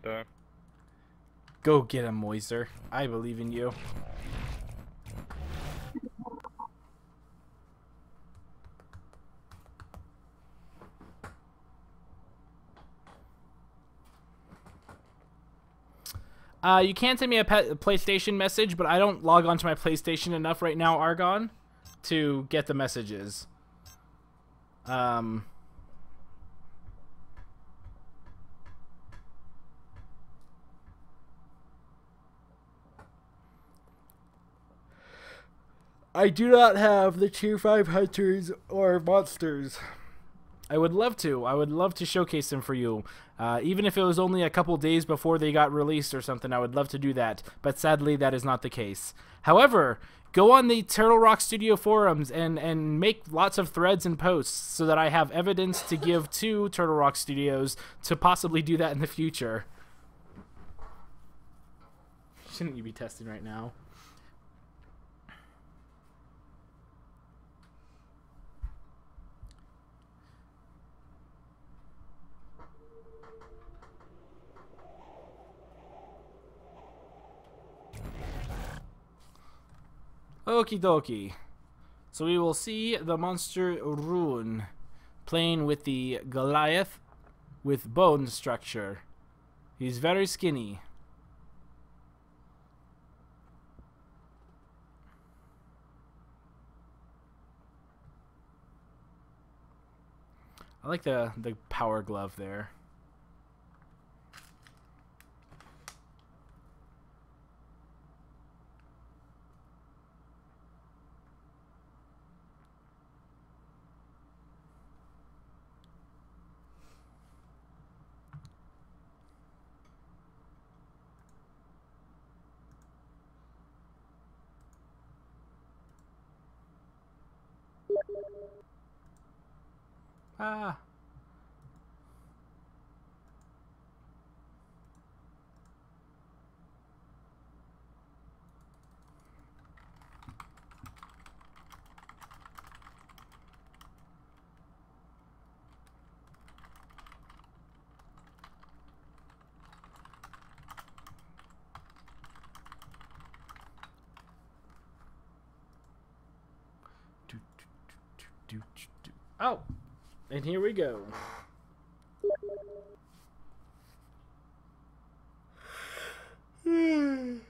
that. Go get him, Moiser. I believe in you. You can send me a PlayStation message, but I don't log onto my PlayStation enough right now, Argon, to get the messages. I do not have the Tier 5 hunters or monsters. I would love to. I would love to showcase them for you. Even if it was only a couple days before they got released or something, I would love to do that. But sadly, that is not the case. However, go on the Turtle Rock Studio forums and make lots of threads and posts so that I have evidence to give to Turtle Rock Studios to possibly do that in the future. Shouldn't you be testing right now? Okie dokie. So we will see the monster Rune playing with the Goliath with bone structure. He's very skinny. I like the power glove there. Ah. Oh, and here we go. One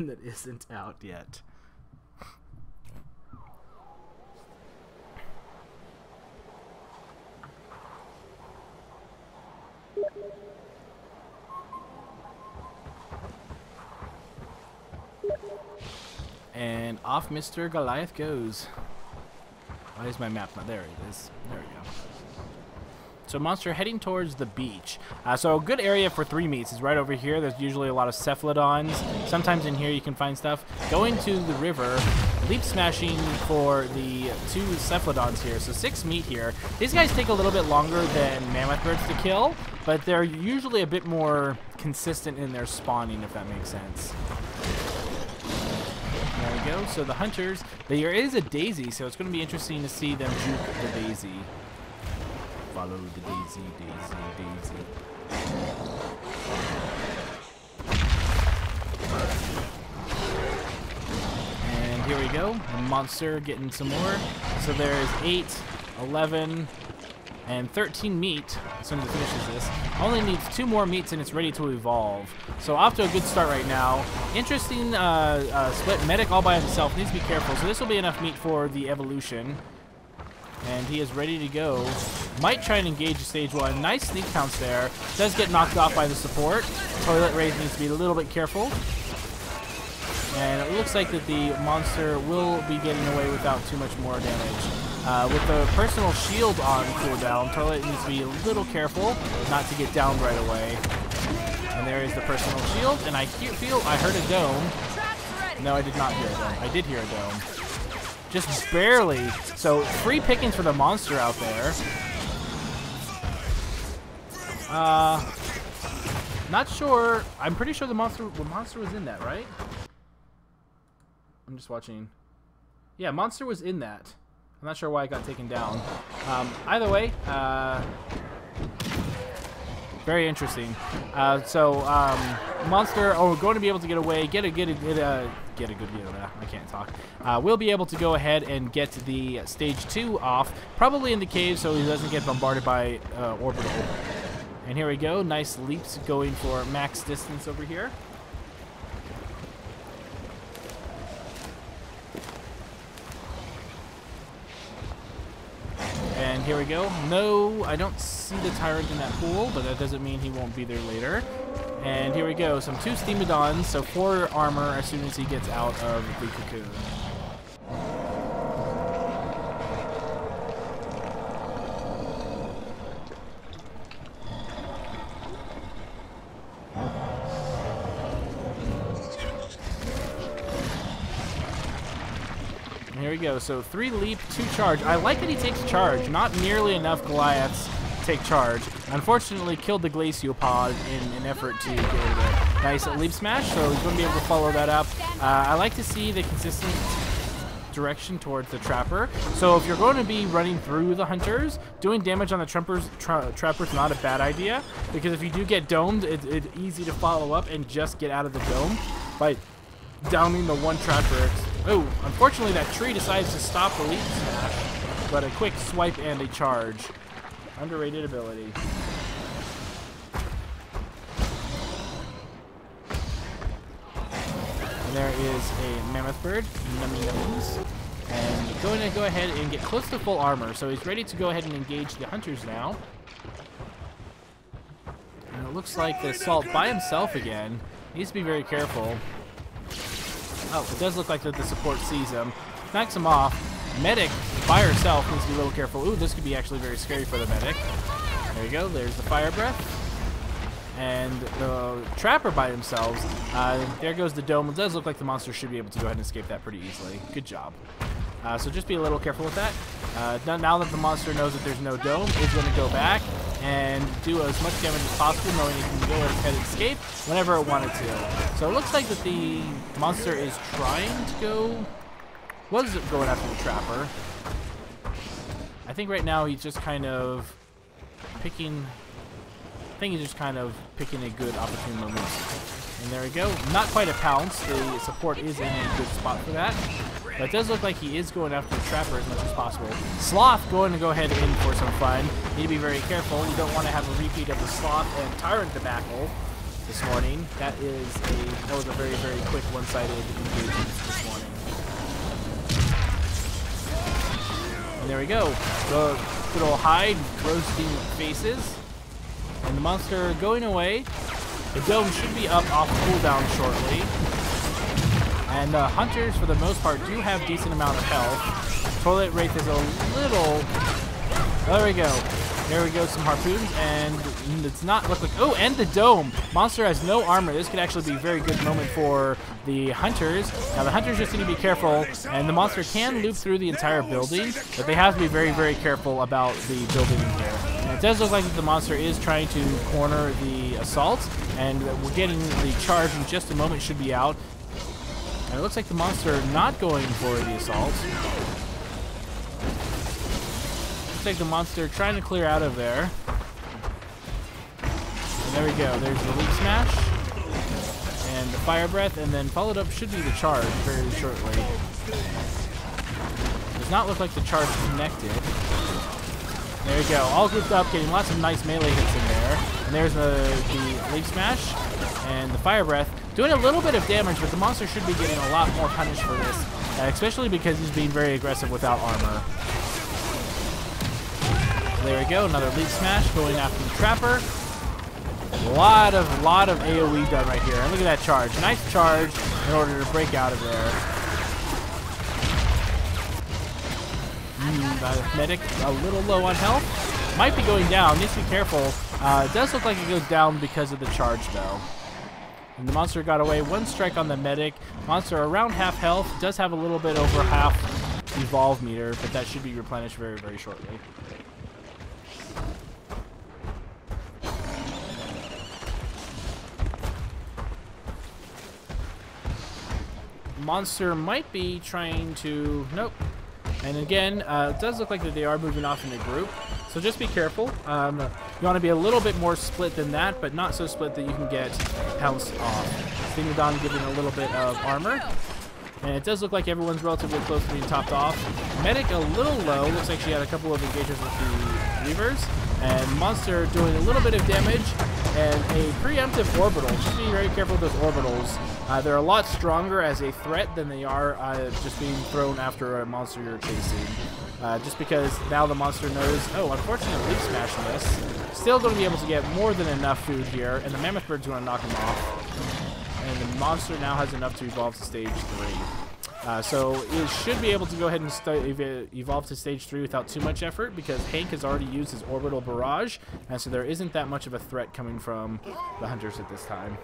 that isn't out yet. And off Mr. Goliath goes. Why is my map not there? It is. There we go. So monster heading towards the beach. So a good area for 3 meets is right over here. There's usually a lot of cephalodons. Sometimes in here you can find stuff. Going to the river, leap smashing for the 2 cephalodons here. So 6 meet here. These guys take a little bit longer than mammoth birds to kill, but they're usually a bit more consistent in their spawning, if that makes sense. There we go. So the hunters, there is a daisy, so it's going to be interesting to see them juke the daisy. Follow the daisy, daisy, daisy. And here we go. The monster getting some more. So there's 8, 11, and 13 meat as soon as it finishes this. Only needs 2 more meats and it's ready to evolve. So off to a good start right now. Interesting split. Medic all by himself. Needs to be careful. So this will be enough meat for the evolution. And he is ready to go. Might try and engage stage 1. Nice sneak pounce there. Does get knocked off by the support. Toilet Raise needs to be a little bit careful. And it looks like that the monster will be getting away without too much more damage. With the personal shield on cooldown, Toilet needs to be a little careful not to get downed right away. And there is the personal shield. And I heard a dome. No, I did not hear a dome. I did hear a dome. Just barely. So free pickings for the monster out there. Not sure. I'm pretty sure the monster was in that, right? I'm just watching. Yeah, monster was in that. I'm not sure why it got taken down. Either way, Very interesting. Monster, going to be able to get away, get a good, I can't talk. We'll be able to go ahead and get the stage 2 off, probably in the cave so he doesn't get bombarded by orbital. And here we go, nice leaps going for max distance over here. And here we go. No, I don't see the Tyrant in that pool, but that doesn't mean he won't be there later. And here we go. Some 2 Steamodons, so 4 armor as soon as he gets out of the cocoon. Here we go. So 3 leap, 2 charge. I like that he takes charge. Not nearly enough Goliaths take charge. Unfortunately, killed the Glaciopod in an effort to get rid of it. Nice leap smash, so he's going to be able to follow that up. I like to see the consistent direction towards the Trapper. So if you're going to be running through the Hunters, doing damage on the Trapper's not a bad idea, because if you do get domed, it's easy to follow up and just get out of the dome by downing the one Trapper. Oh, unfortunately that tree decides to stop the leap smash, but a quick swipe and a charge. Underrated ability. And there is a Mammoth Bird, Nummy Numbs, and going to go ahead and get close to full armor, so he's ready to go ahead and engage the Hunters now. And it looks like the Assault by himself again. Needs to be very careful. Oh, it does look like that the support sees him. Knocks him off. Medic by herself needs to be a little careful. Ooh, this could be actually very scary for the medic. There you go. There's the Fire Breath. And the Trapper by themselves. There goes the dome. It does look like the monster should be able to go ahead and escape that pretty easily. Good job. So just be a little careful with that. Now that the monster knows that there's no dome, it's going to go back and do as much damage as possible, knowing it can go ahead and escape whenever it wanted to. So it looks like that the monster is trying to go... Was it going after the Trapper? I think right now he's just kind of picking... I think he's just kind of picking a good opportune moment. And there we go. Not quite a pounce. The support is in a good spot for that. But it does look like he is going after the Trapper as much as possible. Sloth going to go ahead in for some fun. Need to be very careful. You don't want to have a repeat of the Sloth and Tyrant debacle this morning. That was a very, very quick one-sided engagement this morning. And there we go. The good old hide, roasting faces. And the monster going away. The dome should be up off cooldown shortly. And Hunters, for the most part, do have decent amount of health. Toilet Wraith is a little... There we go. There we go, some harpoons, and it's not look like... Oh, and the dome! Monster has no armor. This could actually be a very good moment for the Hunters. Now, the Hunters just need to be careful, and the monster can loop through the entire building, but they have to be very, very careful about the building in here. And it does look like the monster is trying to corner the assault, and we're getting the charge in just a moment, should be out. And it looks like the monster not going for the assault. Looks like the monster trying to clear out of there. And there we go. There's the leap smash. And the fire breath. And then followed up should be the charge very shortly. Does not look like the charge connected. There we go. All grouped up, getting lots of nice melee hits in there. And there's the leap smash. And the fire breath. Doing a little bit of damage, but the monster should be getting a lot more punished for this, especially because he's being very aggressive without armor. So there we go, another leap smash going after the Trapper. A lot of AoE done right here. And look at that charge. Nice charge in order to break out of there. The medic a little low on health. Might be going down. Needs to be careful. It does look like it goes down because of the charge, though. And the monster got away. One strike on the medic. Monster around half health. Does have a little bit over half evolve meter, but that should be replenished very, very shortly. Monster might be trying to... Nope. And again, it does look like that they are moving off in a group. So just be careful. You want to be a little bit more split than that, but not so split that you can get pounced off. Stingodon giving a little bit of armor. And it does look like everyone's relatively close to being topped off. Medic a little low. Looks like she had a couple of engagements with the Reavers. And Monster doing a little bit of damage. And a preemptive orbital. Just be very careful with those orbitals. They're a lot stronger as a threat than they are just being thrown after a monster you're chasing. Just because now the monster knows, oh, unfortunately, Leaf Smash this. Still going to be able to get more than enough food here. And the Mammoth Bird's going to knock him off. And the monster now has enough to evolve to stage 3. So it should be able to go ahead and evolve to stage 3 without too much effort because Hank has already used his orbital barrage, and so there isn't that much of a threat coming from the hunters at this time.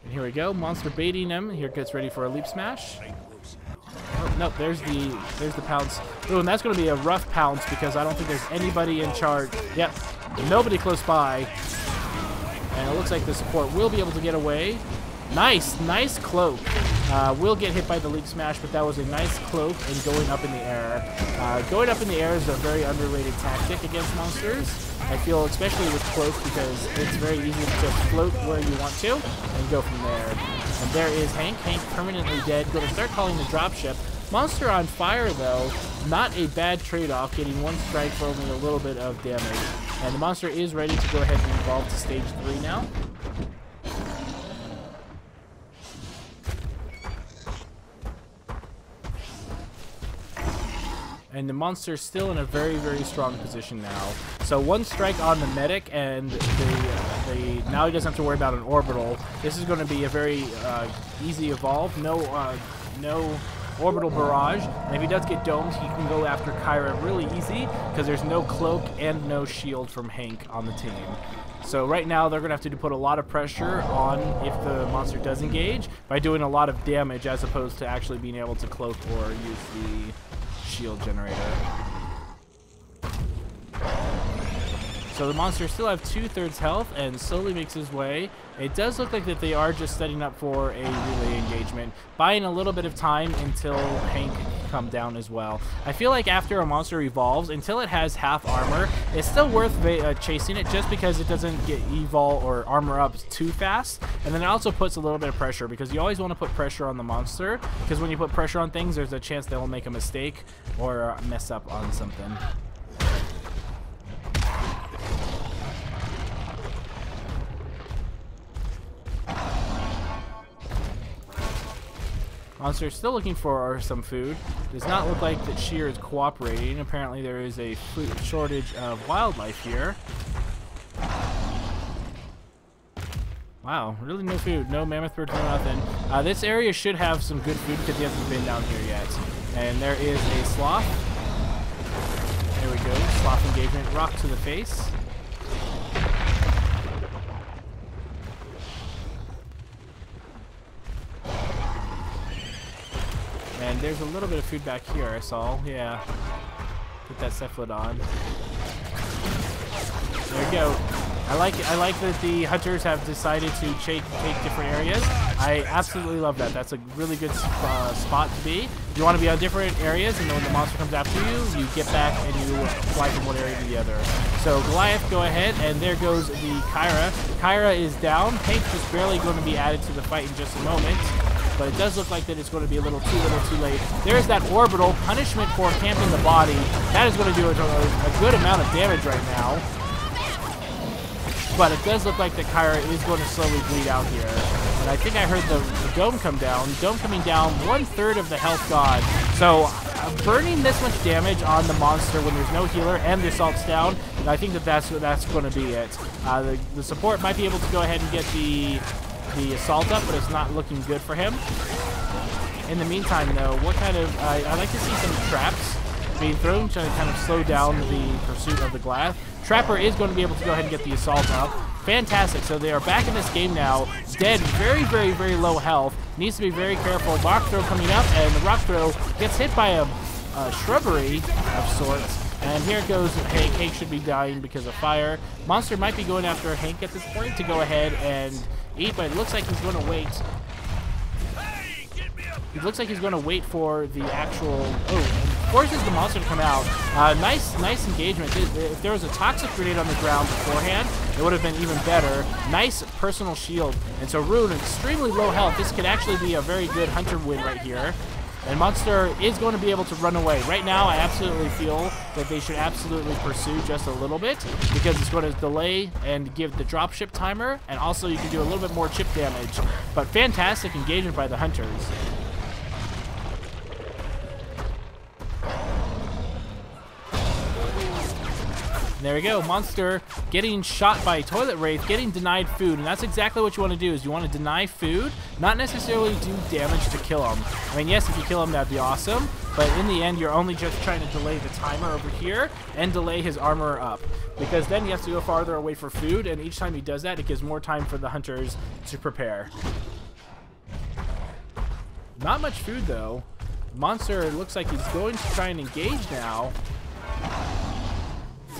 And here we go, monster baiting him. Here gets ready for a leap smash. Oh, no, there's the pounce. Ooh, and that's going to be a rough pounce because I don't think there's anybody in charge. Yep, nobody close by. And it looks like the support will be able to get away. Nice cloak. Will get hit by the leap smash, but that was a nice cloak and going up in the air. Going up in the air is a very underrated tactic against monsters. I feel, especially with cloak, because it's very easy to just float where you want to and go from there. And there is Hank. Hank permanently dead. Going to start calling the dropship. Monster on fire, though. Not a bad trade-off, getting one strike for only a little bit of damage. And the monster is ready to go ahead and evolve to stage 3 now. And the monster's still in a very strong position now. So one strike on the medic, and now he doesn't have to worry about an orbital. This is going to be a very easy evolve. No orbital barrage. And if he does get domed, he can go after Kyra really easy because there's no cloak and no shield from Hank on the team. So right now they're going to have to put a lot of pressure on if the monster does engage by doing a lot of damage as opposed to actually being able to cloak or use the shield generator. So the monsters still have 2/3 health and slowly makes his way. It does look like that they are just setting up for a relay engagement, buying a little bit of time until Hank come down as well. I feel like after a monster evolves, until it has half armor, it's still worth chasing it just because it doesn't get evol or armor up too fast. And then it also puts a little bit of pressure because you always want to put pressure on the monster because when you put pressure on things, there's a chance they'll make a mistake or mess up on something. Monster's still looking for some food. Does not look like that Shear is cooperating. Apparently there is a food shortage of wildlife here. Wow, really no food. No mammoth bird, no nothing. This area should have some good food because he hasn't been down here yet. And there is a sloth. There we go. Sloth engagement. Rock to the face. And there's a little bit of food back here, I saw. Yeah. Put that cephalid on. There we go. I like that the hunters have decided to take different areas. I absolutely love that. That's a really good spot to be. You want to be on different areas, and then when the monster comes after you, you get back and you fly from one area to the other. So Goliath, go ahead, and there goes the Kyra. Kyra is down. Hank's just barely going to be added to the fight in just a moment. But it does look like that it's going to be a little too late. There's that orbital punishment for camping the body. That is going to do a good amount of damage right now. But it does look like that Kyra is going to slowly bleed out here. And I think I heard the dome come down. Dome coming down, 1/3 of the health god. So burning this much damage on the monster when there's no healer and the assault's down, and I think that that's going to be it. The support might be able to go ahead and get the assault up, but it's not looking good for him. In the meantime, though, what kind of... I like to see some traps being thrown to kind of slow down the pursuit of the Goliath. Trapper is going to be able to go ahead and get the assault up. Fantastic. So they are back in this game now. Dead, very low health. Needs to be very careful. Rock throw coming up, and the rock throw gets hit by a shrubbery of sorts. And here goes Hank. Hank should be dying because of fire. Monster might be going after Hank at this point to go ahead and eat, but it looks like he's going to wait. It looks like he's going to wait for the actual... Oh, forces the monster to come out. Nice engagement. If there was a toxic grenade on the ground beforehand, it would have been even better. Nice personal shield. And so Rune, extremely low health. This could actually be a very good hunter win right here. And Monster is going to be able to run away. Right now, I absolutely feel that they should absolutely pursue just a little bit, because it's going to delay and give the dropship timer, and also you can do a little bit more chip damage. But fantastic engagement by the hunters. And there we go, Monster getting shot by Toilet Wraith, getting denied food, and that's exactly what you want to do, is you want to deny food, not necessarily do damage to kill him. I mean, yes, if you kill him, that'd be awesome, but in the end, you're only just trying to delay the timer over here and delay his armor up, because then he has to go farther away for food, and each time he does that, it gives more time for the hunters to prepare. Not much food, though. Monster looks like he's going to try and engage now.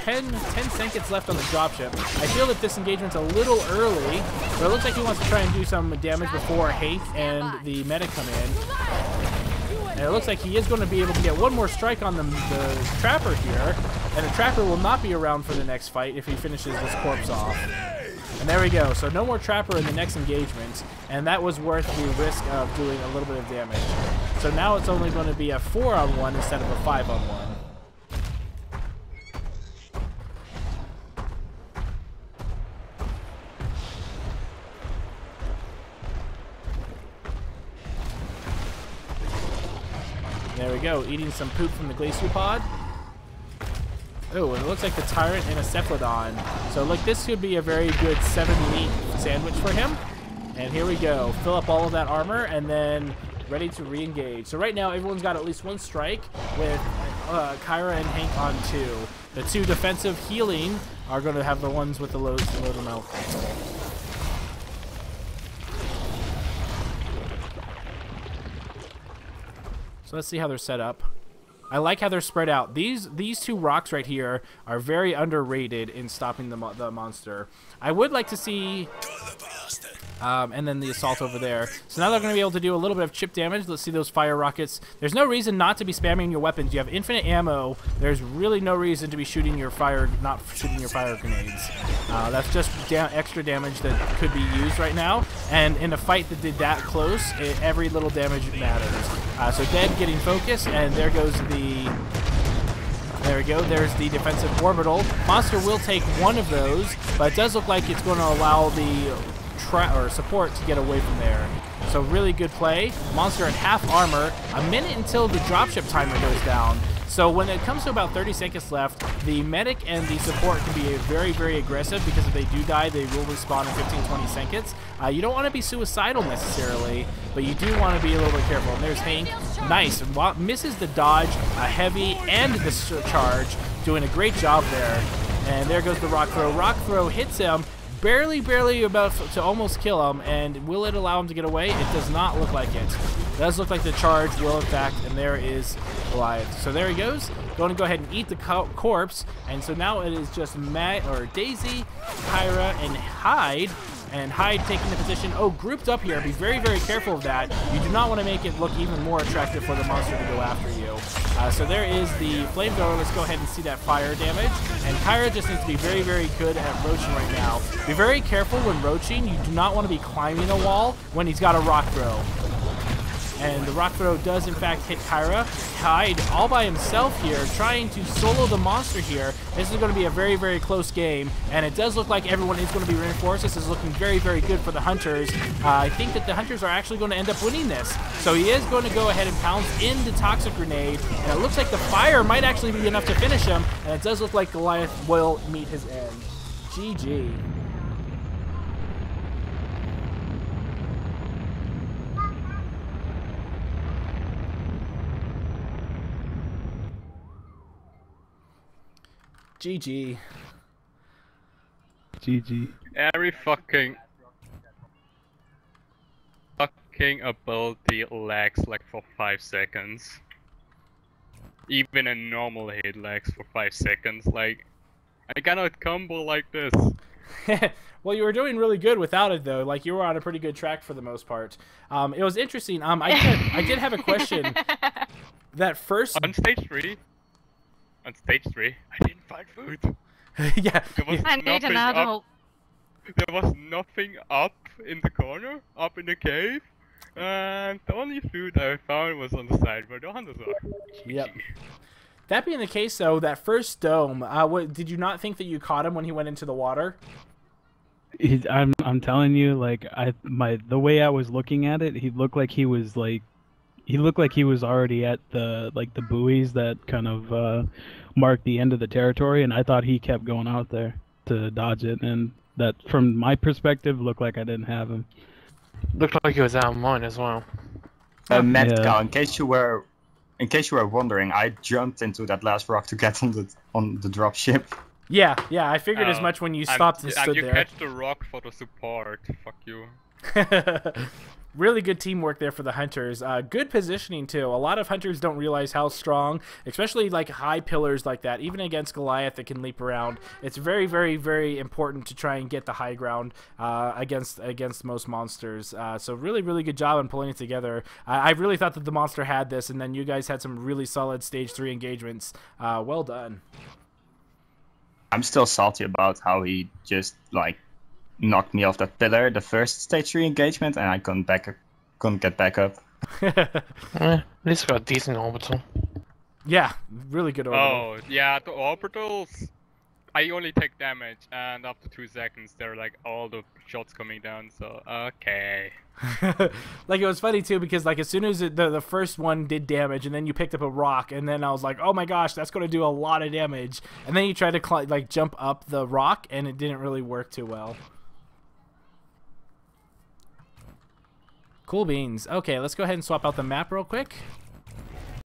10 seconds left on the dropship. I feel that this engagement's a little early, but it looks like he wants to try and do some damage before Haith and the medic come in. And it looks like he is going to be able to get one more strike on the Trapper here, and the Trapper will not be around for the next fight if he finishes this corpse off. And there we go. So no more Trapper in the next engagement, and that was worth the risk of doing a little bit of damage. So now it's only going to be a 4-on-1 instead of a 5-on-1. There we go, eating some poop from the Glaciopod. Oh, and it looks like the Tyrant and a Cephalodon. So look, this could be a very good 7-meat sandwich for him. And here we go, fill up all of that armor and then ready to re-engage. So right now, everyone's got at least one strike with Kyra and Hank on 2. The 2 defensive healing are going to have the ones with the load amount. So let's see how they're set up. I like how they're spread out. These 2 rocks right here are very underrated in stopping the monster. I would like to see... and then the assault over there. So now they're going to be able to do a little bit of chip damage. Let's see those fire rockets. There's no reason not to be spamming your weapons. You have infinite ammo. There's really no reason to be shooting your not shooting your fire grenades. That's just extra damage that could be used right now. And in a fight that did that close, every little damage matters. So Dead getting focus, and there goes the... There we go, there's the defensive orbital. Monster will take one of those, but it does look like it's going to allow the support to get away from there. So really good play. Monster at half armor, a minute until the dropship timer goes down. So when it comes to about 30 seconds left, the medic and the support can be very, very aggressive, because if they do die, they will respawn in 15-20 seconds. You don't want to be suicidal necessarily, but you do want to be a little bit careful. And there's Hank. Nice. Misses the dodge, a heavy, and the charge. Doing a great job there. And there goes the rock throw. Rock throw hits him. Barely about to almost kill him, and will it allow him to get away? It does not look like it. It does look like the charge will, in fact, and there is Goliath. So there he goes, going to go ahead and eat the corpse, and so now it is just Daisy, Kyra, and Hyde. And Hyde taking the position, grouped up here. Be very, very careful of that. You do not want to make it look even more attractive for the monster to go after you. So there is the flamethrower. Let's go ahead and see that fire damage. And Kyra just needs to be very, very good at roaching right now. Be very careful when roaching. You do not want to be climbing a wall when he's got a rock throw. And the rock throw does in fact hit Kyra. Hyde all by himself here, trying to solo the monster here. This is going to be a very, very close game, and it does look like everyone is going to be reinforced. This is looking very, very good for the Hunters. I think that the Hunters are actually going to end up winning this. So he is going to go ahead and pounce in the Toxic Grenade, and it looks like the fire might actually be enough to finish him, and it does look like Goliath will meet his end. GG. GG. GG. Every fucking ability lags like for 5 seconds. Even a normal hit lags for 5 seconds. Like, I cannot combo like this. Well, you were doing really good without it, though. Like, you were on a pretty good track for the most part. It was interesting. I did have a question. That first... On stage 3, I didn't find food. Yeah. I need an adult. There was nothing up in the corner, up in the cave. And the only food I found was on the side where the hunters are. Yep. That being the case, though, that first dome, did you not think that you caught him when he went into the water? I'm telling you, like the way I was looking at it, he looked like he was already at the buoys that kind of marked the end of the territory, and I thought he kept going out there to dodge it, and that from my perspective looked like I didn't have him. Looked like he was out of mine as well. MaddCow, Yeah. in case you were wondering, I jumped into that last rock to get on the drop ship. Yeah, I figured as much when you stopped and stood you there. catch the rock for the support. Fuck you. Really good teamwork there for the hunters. Good positioning too. A lot of hunters don't realize how strong, especially like high pillars like that, even against Goliath that can leap around. It's very, very, very important to try and get the high ground against most monsters. So really, really good job on pulling it together. I really thought that the monster had this, and then you guys had some really solid stage 3 engagements. Well done. I'm still salty about how he just like knocked me off that pillar the first stage 3 engagement, and I couldn't get back up. At least got a decent orbital. Yeah, really good orbital. Oh, yeah, the orbitals. I only take damage, and after 2 seconds, they're like all the shots coming down, so okay. Like, it was funny too, because like as soon as the first one did damage, and then you picked up a rock, and then I was like, oh my gosh, that's going to do a lot of damage, and then you tried to jump up the rock, and it didn't really work too well. Cool beans. Okay, let's go ahead and swap out the map real quick.